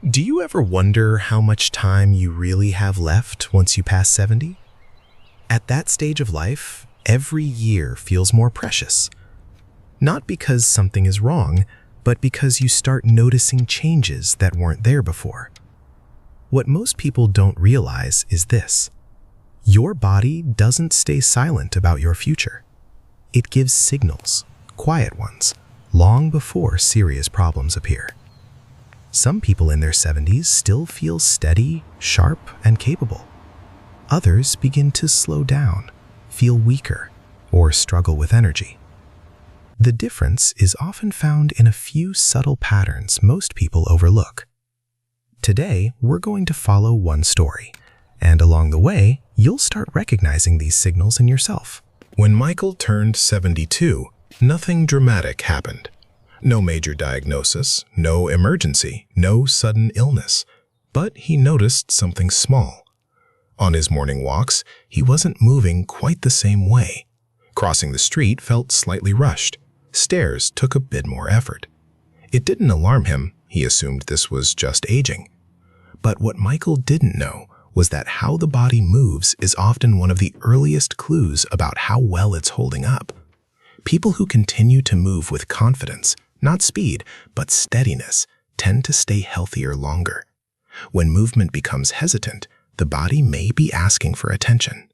Do you ever wonder how much time you really have left once you pass 70? At that stage of life, every year feels more precious. Not because something is wrong, but because you start noticing changes that weren't there before. What most people don't realize is this: your body doesn't stay silent about your future. It gives signals, quiet ones, long before serious problems appear. Some people in their 70s still feel steady, sharp, and capable. Others begin to slow down, feel weaker, or struggle with energy. The difference is often found in a few subtle patterns most people overlook. Today, we're going to follow one story, and along the way, you'll start recognizing these signals in yourself. When Michael turned 72, nothing dramatic happened. No major diagnosis, no emergency, no sudden illness. But he noticed something small. On his morning walks, he wasn't moving quite the same way. Crossing the street felt slightly rushed. Stairs took a bit more effort. It didn't alarm him. He assumed this was just aging. But what Michael didn't know was that how the body moves is often one of the earliest clues about how well it's holding up. People who continue to move with confidence, not speed, but steadiness, tend to stay healthier longer. When movement becomes hesitant, the body may be asking for attention.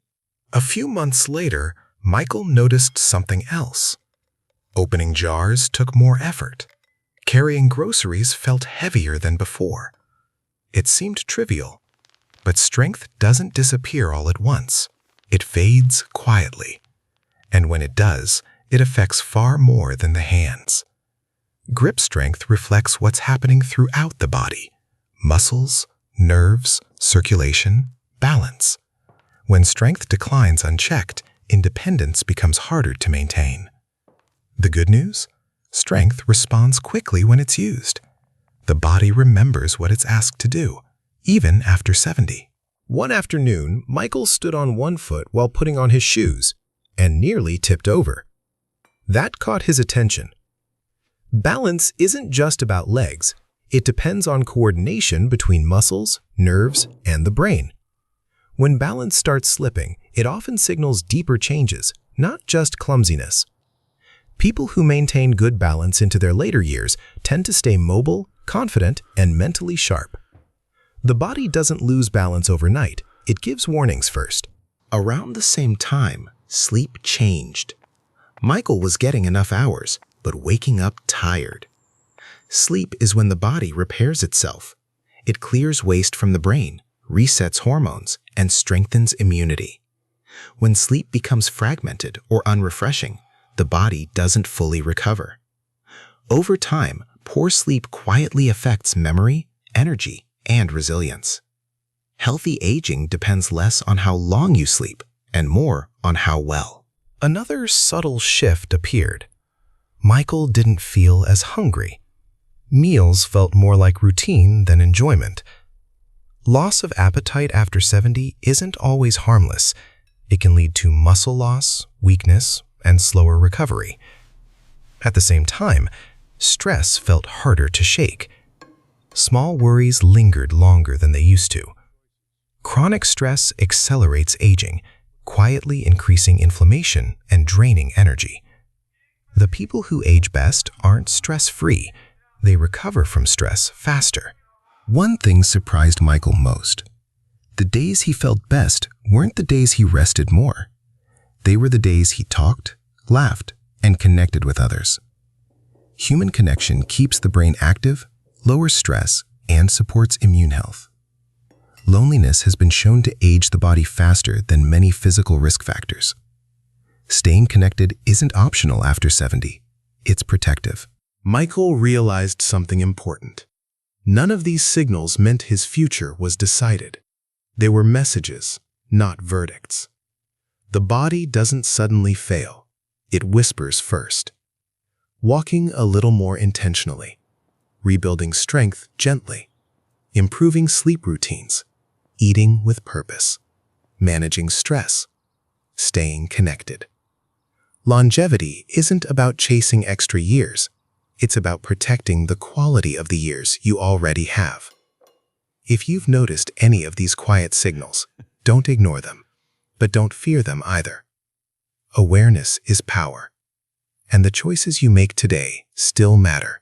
A few months later, Michael noticed something else. Opening jars took more effort. Carrying groceries felt heavier than before. It seemed trivial, but strength doesn't disappear all at once. It fades quietly. And when it does, it affects far more than the hands. Grip strength reflects what's happening throughout the body: muscles, nerves, circulation, balance. When strength declines unchecked, independence becomes harder to maintain. The good news? Strength responds quickly when it's used. The body remembers what it's asked to do, even after 70. One afternoon, Michael stood on one foot while putting on his shoes and nearly tipped over. That caught his attention. Balance isn't just about legs. It depends on coordination between muscles, nerves, and the brain. When balance starts slipping, it often signals deeper changes, not just clumsiness. People who maintain good balance into their later years tend to stay mobile, confident, and mentally sharp. The body doesn't lose balance overnight. It gives warnings first. Around the same time, sleep changed. Michael was getting enough hours, but waking up tired. Sleep is when the body repairs itself. It clears waste from the brain, resets hormones, and strengthens immunity. When sleep becomes fragmented or unrefreshing, the body doesn't fully recover. Over time, poor sleep quietly affects memory, energy, and resilience. Healthy aging depends less on how long you sleep and more on how well. Another subtle shift appeared. Michael didn't feel as hungry. Meals felt more like routine than enjoyment. Loss of appetite after 70 isn't always harmless. It can lead to muscle loss, weakness, and slower recovery. At the same time, stress felt harder to shake. Small worries lingered longer than they used to. Chronic stress accelerates aging, quietly increasing inflammation and draining energy. The people who age best aren't stress-free. They recover from stress faster. One thing surprised Michael most. The days he felt best weren't the days he rested more. They were the days he talked, laughed, and connected with others. Human connection keeps the brain active, lowers stress, and supports immune health. Loneliness has been shown to age the body faster than many physical risk factors. Staying connected isn't optional after 70. It's protective. Michael realized something important. None of these signals meant his future was decided. They were messages, not verdicts. The body doesn't suddenly fail. It whispers first. Walking a little more intentionally, rebuilding strength gently, improving sleep routines, eating with purpose, managing stress, staying connected. Longevity isn't about chasing extra years. It's about protecting the quality of the years you already have. If you've noticed any of these quiet signals, don't ignore them, but don't fear them either. Awareness is power, and the choices you make today still matter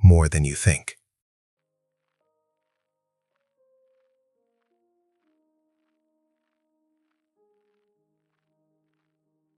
more than you think.